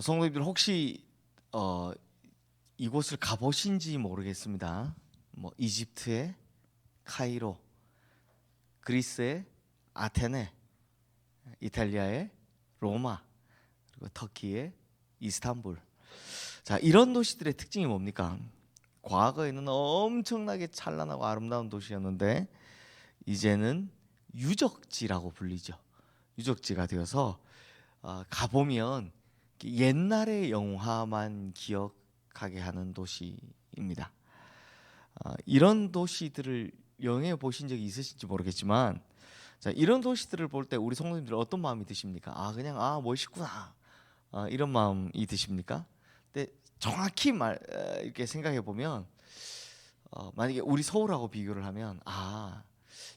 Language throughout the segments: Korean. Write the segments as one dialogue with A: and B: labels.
A: 성도님들 혹시 이곳을 가보신지 모르겠습니다. 뭐 이집트의 카이로, 그리스의 아테네, 이탈리아의 로마, 그리고 터키의 이스탄불. 자, 이런 도시들의 특징이 뭡니까? 과거에는 엄청나게 찬란하고 아름다운 도시였는데 이제는 유적지라고 불리죠. 유적지가 되어서 가보면 옛날의 영화만 기억하게 하는 도시입니다. 이런 도시들을 여행해 보신 적이 있으신지 모르겠지만, 자, 이런 도시들을 볼 때 우리 성도님들 어떤 마음이 드십니까? 그냥 멋있구나, 이런 마음이 드십니까? 근데 정확히 이렇게 생각해 보면, 만약에 우리 서울하고 비교를 하면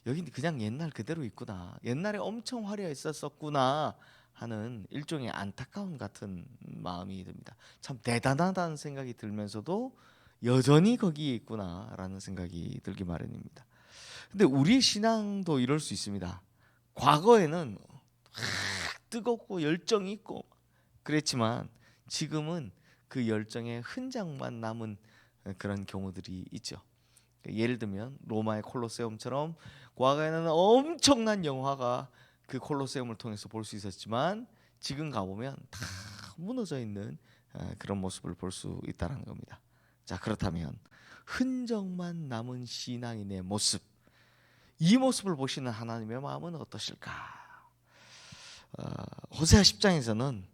A: 여기는 그냥 옛날 그대로 있구나, 옛날에 엄청 화려했었구나 하는 일종의 안타까움 같은 마음이 듭니다. 참 대단하다는 생각이 들면서도 여전히 거기에 있구나라는 생각이 들기 마련입니다. 근데 우리 신앙도 이럴 수 있습니다. 과거에는 뜨겁고 열정이 있고 그랬지만 지금은 그 열정의 흔적만 남은 그런 경우들이 있죠. 예를 들면 로마의 콜로세움처럼 과거에는 엄청난 영화가 그 콜로세움을 통해서 볼 수 있었지만 지금 가보면 다 무너져 있는 그런 모습을 볼 수 있다는 겁니다. 자, 그렇다면 흔적만 남은 신앙인의 모습, 이 모습을 보시는 하나님의 마음은 어떠실까? 호세아 10장에서는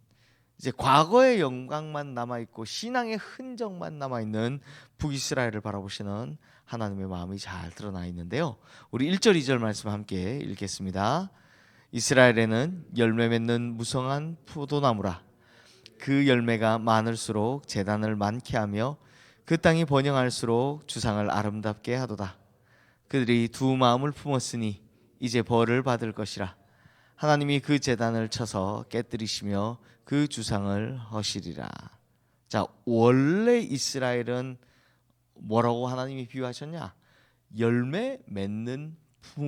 A: 이제 과거의 영광만 남아있고 신앙의 흔적만 남아있는 북이스라엘을 바라보시는 하나님의 마음이 잘 드러나 있는데요, 우리 1절 2절 말씀 함께 읽겠습니다. 이스라엘에는 열매 맺는 무성한 포도나무라. 그 열매가 많을수록 제단을 많게 하며 그 땅이 번영할수록 주상을 아름답게 하도다. 그들이 두 마음을 품었으니 이제 벌을 받을 것이라. 하나님이 그 제단을 쳐서 깨뜨리시며 그 주상을 허시리라. 자, 원래 이스라엘은 뭐라고 하나님이 비유하셨냐? 열매 맺는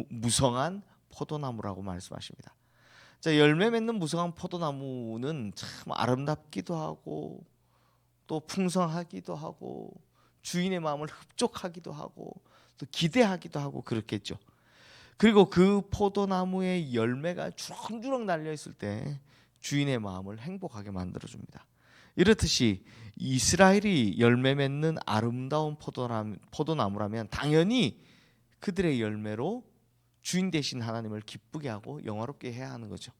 A: 무성한 포도나무라고 말씀하십니다. 자, 열매 맺는 무성한 포도나무는 참 아름답기도 하고 또 풍성하기도 하고 주인의 마음을 흡족하기도 하고 또 기대하기도 하고 그렇겠죠. 그리고 그 포도나무의 열매가 주렁주렁 달려 있을 때 주인의 마음을 행복하게 만들어 줍니다. 이렇듯이 이스라엘이 열매 맺는 아름다운 포도나무라면 당연히 그들의 열매로 주인 되신 하나님을 기쁘게 하고 영화롭게 해야 하는 거죠.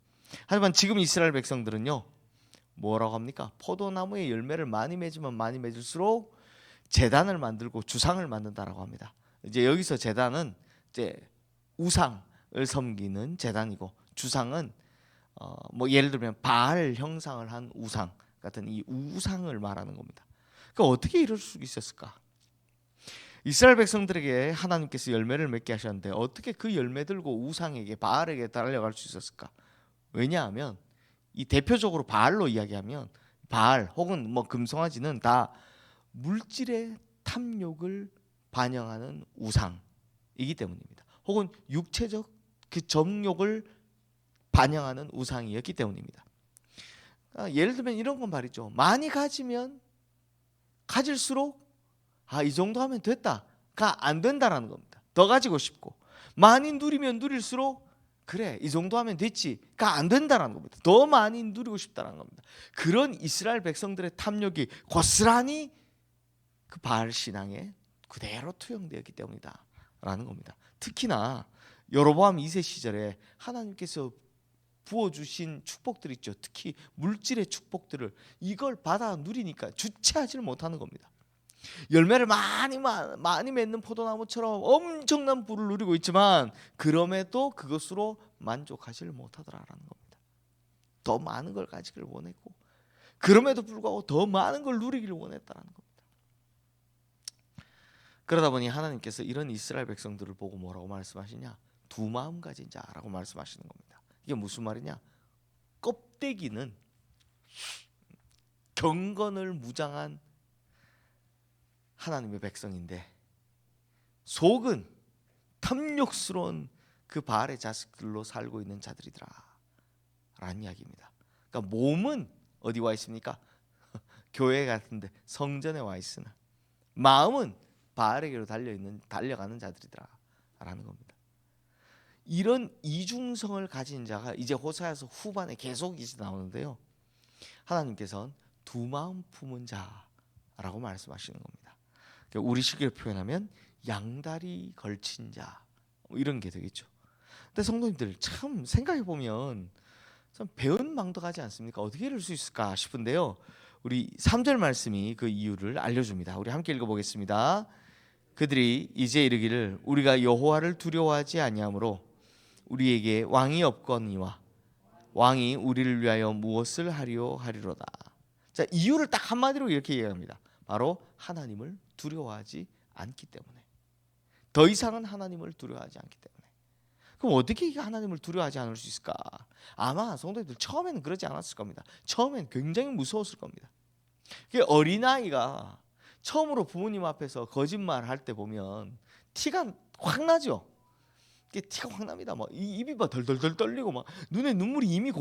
A: 하지만 지금 이스라엘 백성들은요, 뭐라고 합니까? 포도나무의 열매를 많이 맺으면 많이 맺을수록 제단을 만들고 주상을 만든다라고 합니다. 이제 여기서 제단은 이제 우상을 섬기는 제단이고, 주상은 뭐 예를 들면 바알 형상을 한 우상 같은 이 우상을 말하는 겁니다. 그러니까 어떻게 이럴 수 있었을까? 이스라엘 백성들에게 하나님께서 열매를 맺게 하셨는데 어떻게 그 열매 들고 우상에게 바알에게 달려갈 수 있었을까? 왜냐하면 이 대표적으로 바알로 이야기하면 바알 혹은 뭐 금송아지는 다 물질의 탐욕을 반영하는 우상이기 때문입니다. 혹은 육체적 그 정욕을 반영하는 우상이었기 때문입니다. 예를 들면 이런 건 말이죠. 많이 가지면 가질수록 이 정도 하면 됐다가 안 된다라는 겁니다. 더 가지고 싶고, 많이 누리면 누릴수록 그래 이 정도 하면 됐지가 안 된다라는 겁니다. 더 많이 누리고 싶다라는 겁니다. 그런 이스라엘 백성들의 탐욕이 고스란히 그 바알 신앙에 그대로 투영되었기 때문이다라는 겁니다. 특히나 여로보암 2세 시절에 하나님께서 부어주신 축복들 있죠. 특히 물질의 축복들을 이걸 받아 누리니까 주체하지를 못하는 겁니다. 열매를 많이 맺는 포도나무처럼 엄청난 부를 누리고 있지만 그럼에도 그것으로 만족하지를 못하더라라는 겁니다. 더 많은 걸 가지기를 원했고 그럼에도 불구하고 더 많은 걸 누리기를 원했다라는 겁니다. 그러다 보니 하나님께서 이런 이스라엘 백성들을 보고 뭐라고 말씀하시냐? 두 마음 가진 자라고 말씀하시는 겁니다. 이게 무슨 말이냐? 껍데기는 경건을 무장한 하나님의 백성인데 속은 탐욕스러운 그 바알의 자식들로 살고 있는 자들이더라 라는 이야기입니다. 그러니까 몸은 어디 와 있습니까? 교회 같은데 성전에 와 있으나 마음은 바알에게로 달려가는 자들이더라라는 겁니다. 이런 이중성을 가진 자가 이제 호세아서 후반에 계속 이제 나오는데요. 하나님께서는 두 마음 품은 자라고 말씀하시는 겁니다. 그러니까 우리식으로 표현하면 양다리 걸친 자, 이런 게 되겠죠. 근데 성도님들 참 생각해 보면 참 배은망덕하지 않습니까? 어떻게 이럴 수 있을까 싶은데요. 우리 3절 말씀이 그 이유를 알려줍니다. 우리 함께 읽어보겠습니다. 그들이 이제 이르기를 우리가 여호와를 두려워하지 아니하므로 우리에게 왕이 없거니와 왕이 우리를 위하여 무엇을 하리오 하리로다. 자, 이유를 딱 한마디로 이렇게 얘기합니다. 바로 하나님을 두려워하지 않기 때문에. 더 이상은 하나님을 두려워하지 않기 때문에. 그럼 어떻게 이게 하나님을 두려워하지 않을 수 있을까? 아마 성도님들 처음에는 그러지 않았을 겁니다. 처음엔 굉장히 무서웠을 겁니다. 어린아이가 처음으로 부모님 앞에서 거짓말 할 때 보면 티가 확 나죠. 티가 확 납니다. 막 입이 막 덜덜덜 떨리고 막 눈에 눈물이 이미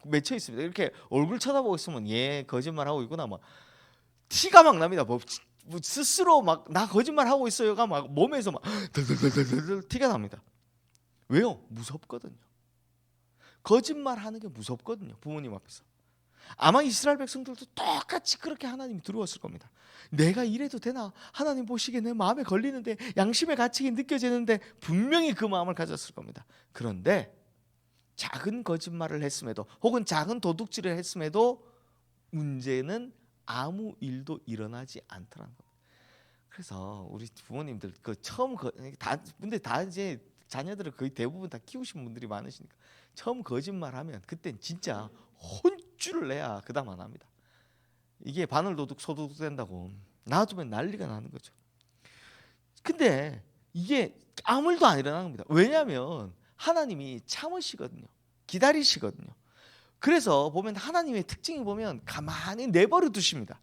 A: 맺혀 있습니다. 이렇게 얼굴 쳐다보고 있으면 얘 거짓말 하고 있구나 막 티가 막 납니다. 뭐 스스로 막 나 거짓말 하고 있어요가 막 몸에서 막 덜덜덜덜 티가 납니다. 왜요? 무섭거든요. 거짓말하는 게 무섭거든요. 부모님 앞에서. 아마 이스라엘 백성들도 똑같이 그렇게 하나님이 두려웠을 겁니다. 내가 이래도 되나? 하나님 보시기에 내 마음에 걸리는데 양심의 가책이 느껴지는데 분명히 그 마음을 가졌을 겁니다. 그런데 작은 거짓말을 했음에도 혹은 작은 도둑질을 했음에도 문제는 아무 일도 일어나지 않더라는 겁니다. 그래서 우리 부모님들 근데 다 이제 자녀들을 거의 대부분 다 키우신 분들이 많으시니까 처음 거짓말하면 그땐 진짜 혼쭐을 내야 그다음 안 합니다. 이게 바늘도둑 소도둑 된다고 놔두면 난리가 나는 거죠. 근데 이게 아무 일도 안 일어나는 겁니다. 왜냐하면 하나님이 참으시거든요. 기다리시거든요. 그래서 보면 하나님의 특징이 보면 가만히 내버려 두십니다.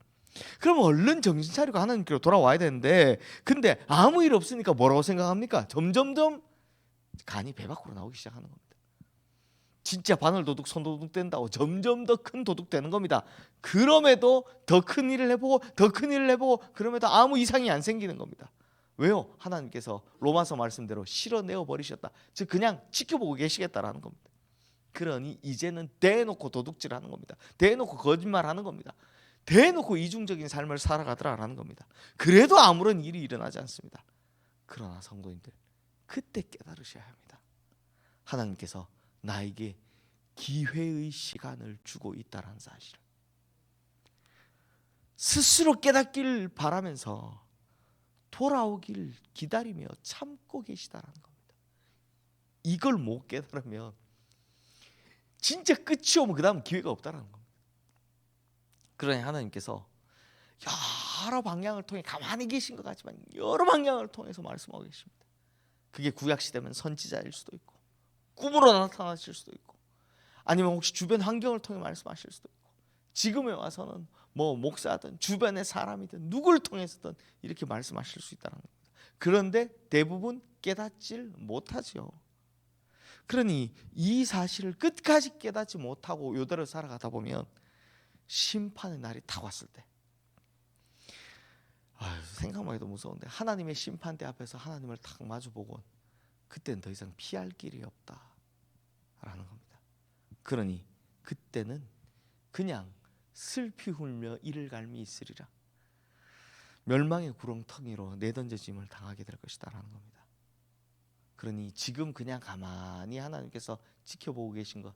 A: 그러면 얼른 정신 차리고 하나님께로 돌아와야 되는데 근데 아무 일 없으니까 뭐라고 생각합니까? 점점점 간이 배 밖으로 나오기 시작하는 겁니다. 진짜 바늘도둑 손도둑 된다고 점점 더 큰 도둑 되는 겁니다. 그럼에도 더 큰 일을 해보고 더 큰 일을 해보고 그럼에도 아무 이상이 안 생기는 겁니다. 왜요? 하나님께서 로마서 말씀대로 실어내어 버리셨다. 즉 그냥 지켜보고 계시겠다라는 겁니다. 그러니 이제는 대놓고 도둑질하는 겁니다. 대놓고 거짓말하는 겁니다. 대놓고 이중적인 삶을 살아가더라라는 겁니다. 그래도 아무런 일이 일어나지 않습니다. 그러나 성도님들 그때 깨달으셔야 합니다. 하나님께서 나에게 기회의 시간을 주고 있다는 사실을 스스로 깨닫기를 바라면서 돌아오길 기다리며 참고 계시다는 겁니다. 이걸 못 깨달으면 진짜 끝이 오면 그 다음 기회가 없다는 겁니다. 그러니 하나님께서 여러 방향을 통해 가만히 계신 것 같지만 여러 방향을 통해서 말씀하고 계십니다. 그게 구약시대면 선지자일 수도 있고 꿈으로 나타나실 수도 있고 아니면 혹시 주변 환경을 통해 말씀하실 수도 있고 지금에 와서는 뭐 목사든 주변의 사람이든 누구를 통해서든 이렇게 말씀하실 수 있다는 겁니다. 그런데 대부분 깨닫질 못하죠. 그러니 이 사실을 끝까지 깨닫지 못하고 요대로 살아가다 보면 심판의 날이 다 왔을 때 생각만 해도 무서운데 하나님의 심판대 앞에서 하나님을 딱 마주보고 그때는 더 이상 피할 길이 없다라는 겁니다. 그러니 그때는 그냥 슬피 울며 이를 갈미 있으리라. 멸망의 구렁텅이로 내던져짐을 당하게 될 것이다라는 겁니다. 그러니 지금 그냥 가만히 하나님께서 지켜보고 계신 것,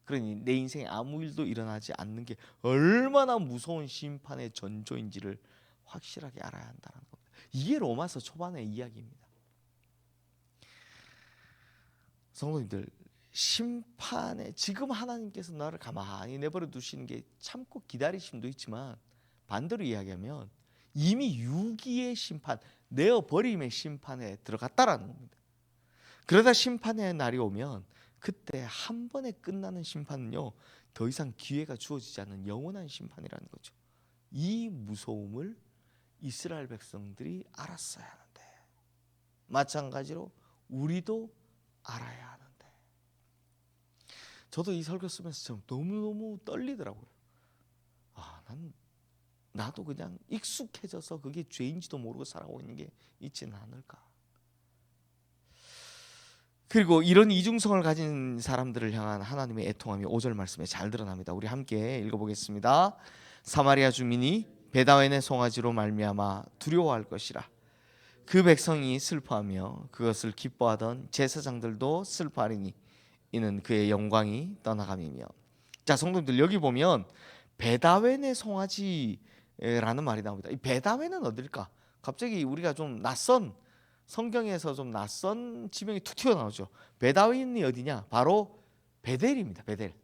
A: 그러니 내 인생에 아무 일도 일어나지 않는 게 얼마나 무서운 심판의 전조인지를 확실하게 알아야 한다는 겁니다. 이게 로마서 초반의 이야기입니다. 성도님들, 심판에 지금 하나님께서 나를 가만히 내버려 두시는 게 참고 기다리심도 있지만 반대로 이야기하면 이미 유기의 심판, 내어버림의 심판에 들어갔다라는 겁니다. 그러다 심판의 날이 오면 그때 한 번에 끝나는 심판은요 더 이상 기회가 주어지지 않는 영원한 심판이라는 거죠. 이 무서움을 이스라엘 백성들이 알았어야 하는데 마찬가지로 우리도 알아야 하는데 저도 이 설교 쓰면서 좀 너무너무 떨리더라고요. 난 나도 그냥 익숙해져서 그게 죄인지도 모르고 살아가고 있는 게 있지는 않을까. 그리고 이런 이중성을 가진 사람들을 향한 하나님의 애통함이 5절 말씀에 잘 드러납니다. 우리 함께 읽어보겠습니다. 사마리아 주민이 베다웬의 송아지로 말미암아 두려워할 것이라. 그 백성이 슬퍼하며 그것을 기뻐하던 제사장들도 슬퍼하리니 이는 그의 영광이 떠나감이며. 자, 성도님들, 여기 보면 베다웬의 송아지라는 말이 나옵니다. 이 베다웬은 어딜까? 갑자기 우리가 좀 낯선, 성경에서 좀 낯선 지명이 툭 튀어나오죠. 베다웬이 어디냐? 바로 베델입니다. 베델.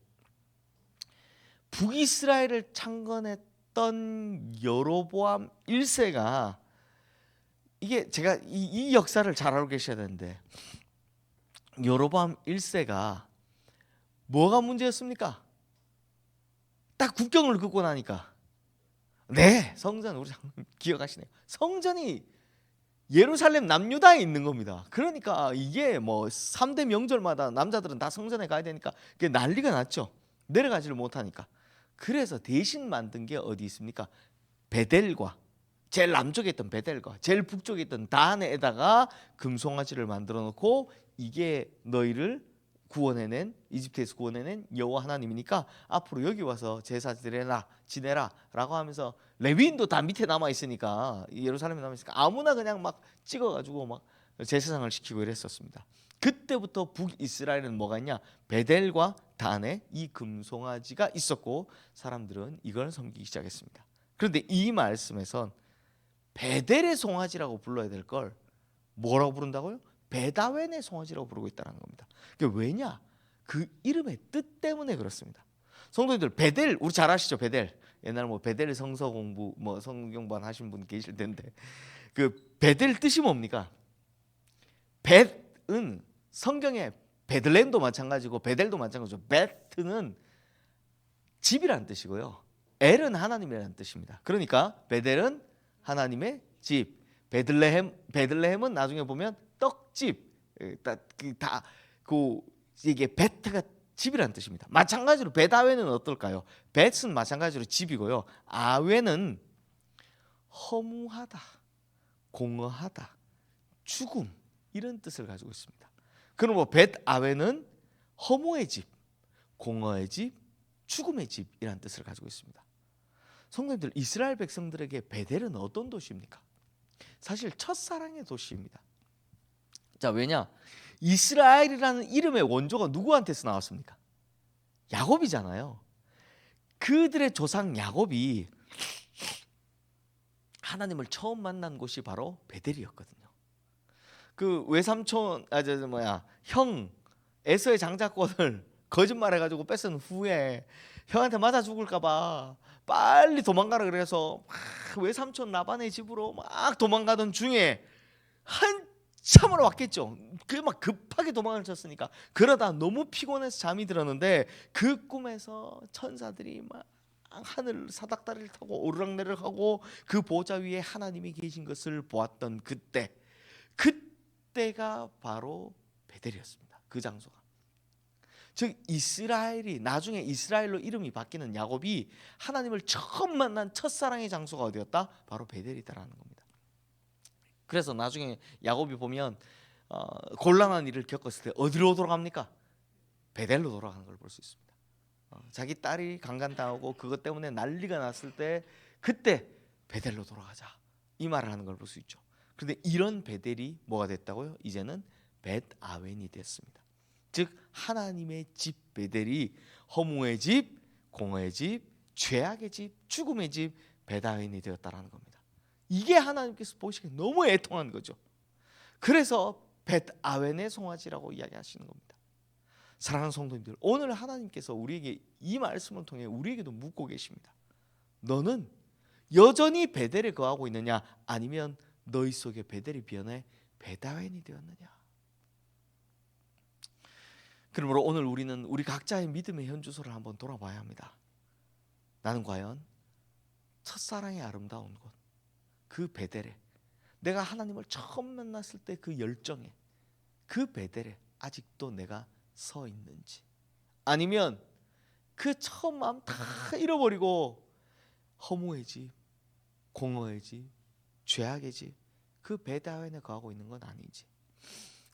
A: 북이스라엘을 창건했던 여로보암 1세가, 이게 제가 이 역사를 잘 알고 계셔야 되는데, 여로보암 1세가 뭐가 문제였습니까? 딱 국경을 긋고 나니까, 네, 성전, 우리 기억하시네요. 성전이 예루살렘 남유다에 있는 겁니다. 그러니까 이게 뭐 3대 명절마다 남자들은 다 성전에 가야 되니까 그게 난리가 났죠. 내려가지를 못하니까. 그래서 대신 만든 게 어디 있습니까? 베델과, 제일 남쪽에 있던 베델과 제일 북쪽에 있던 단에다가 금송아지를 만들어 놓고, 이게 너희를 구원해낸, 이집트에서 구원해낸 여호와 하나님이니까 앞으로 여기 와서 제사 지내라 라고 하면서, 레위인도 다 밑에 남아 있으니까, 예루살렘에 남아 있으니까 아무나 그냥 막 찍어가지고 막 제사장을 시키고 이랬었습니다. 그때부터 북이스라엘은 뭐가 있냐? 베델과 단에 이 금송아지가 있었고, 사람들은 이걸 섬기기 시작했습니다. 그런데 이 말씀에선 베델의 송아지라고 불러야 될 걸 뭐라고 부른다고요? 베다웬의 송아지라고 부르고 있다는 겁니다. 그게 왜냐? 그 이름의 뜻 때문에 그렇습니다. 성도님들, 베델 우리 잘 아시죠? 베델. 옛날 뭐 베델 성서 공부, 뭐 성경반 하신 분 계실 텐데, 그 베델 뜻이 뭡니까? 벳은 성경에 베들레헴도 마찬가지고 베델도 마찬가지고, 베트는 집이라는 뜻이고요, 엘은 하나님이라는 뜻입니다. 그러니까 베델은 하나님의 집, 베들레헴은 나중에 보면 떡집, 이게 베트가 집이라는 뜻입니다. 마찬가지로 베다웬은 어떨까요? 벳은 마찬가지로 집이고요, 아웬은 허무하다, 공허하다, 죽음, 이런 뜻을 가지고 있습니다. 그럼 뭐 벳아웬은 허무의 집, 공허의 집, 죽음의 집이라는 뜻을 가지고 있습니다. 성도님들, 이스라엘 백성들에게 베델은 어떤 도시입니까? 사실 첫사랑의 도시입니다. 자, 왜냐? 이스라엘이라는 이름의 원조가 누구한테서 나왔습니까? 야곱이잖아요. 그들의 조상 야곱이 하나님을 처음 만난 곳이 바로 베델이었거든요. 그 외삼촌, 형 에서의 장자권을 거짓말해가지고 뺏은 후에 형한테 맞아 죽을까봐 빨리 도망가라 그래서 막 외삼촌 라반의 집으로 막 도망가던 중에 한참으로 왔겠죠. 그 막 급하게 도망을 쳤으니까, 그러다 너무 피곤해서 잠이 들었는데, 그 꿈에서 천사들이 막 하늘 사닥다리를 타고 오르락내리락하고 그 보좌 위에 하나님이 계신 것을 보았던 그때가 바로 베델이었습니다. 그 장소가. 즉 이스라엘이 나중에 이스라엘로 이름이 바뀌는 야곱이 하나님을 처음 만난 첫사랑의 장소가 어디였다? 바로 베델이다라는 겁니다. 그래서 나중에 야곱이 보면 곤란한 일을 겪었을 때 어디로 돌아갑니까? 베델로 돌아가는 걸 볼 수 있습니다. 자기 딸이 강간당하고 그것 때문에 난리가 났을 때, 그때 베델로 돌아가자, 이 말을 하는 걸 볼 수 있죠. 그런데 이런 베델이 뭐가 됐다고요? 이제는 벳아웬이 됐습니다. 즉 하나님의 집 베델이 허무의 집, 공허의 집, 죄악의 집, 죽음의 집 벳아웬이 되었다라는 겁니다. 이게 하나님께서 보시기에 너무 애통한 거죠. 그래서 벳아웬의 송아지라고 이야기하시는 겁니다. 사랑하는 성도님들, 오늘 하나님께서 우리에게 이 말씀을 통해 우리에게도 묻고 계십니다. 너는 여전히 베델에 거하고 있느냐, 아니면 너희 속에 베델이 변해 벳아웬이 되었느냐. 그러므로 오늘 우리는 우리 각자의 믿음의 현주소를 한번 돌아봐야 합니다. 나는 과연 첫사랑의 아름다운 곳, 그 베델에, 내가 하나님을 처음 만났을 때 그 열정에, 그 베델에 아직도 내가 서 있는지, 아니면 그 처음 마음 다 잃어버리고 허무의 집, 공허의 집, 죄악의 집, 그 베다웬에 거하고 있는 건 아닌지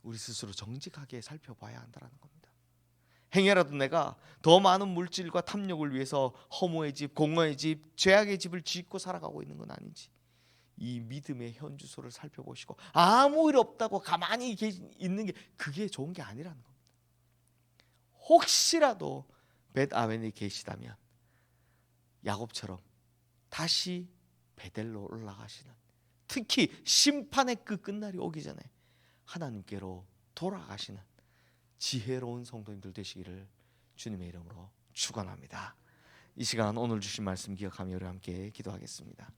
A: 우리 스스로 정직하게 살펴봐야 한다는 겁니다. 행여라도 내가 더 많은 물질과 탐욕을 위해서 허무의 집, 공허의 집, 죄악의 집을 짓고 살아가고 있는 건 아닌지 이 믿음의 현주소를 살펴보시고 아무 일 없다고 가만히 있는 게 그게 좋은 게 아니라는 겁니다. 혹시라도 벳아웬에 계시다면 야곱처럼 다시 베델로 올라가시는, 특히 심판의 그 끝날이 오기 전에 하나님께로 돌아가시는 지혜로운 성도님들 되시기를 주님의 이름으로 축원합니다. 이 시간 오늘 주신 말씀 기억하며 우리 함께 기도하겠습니다.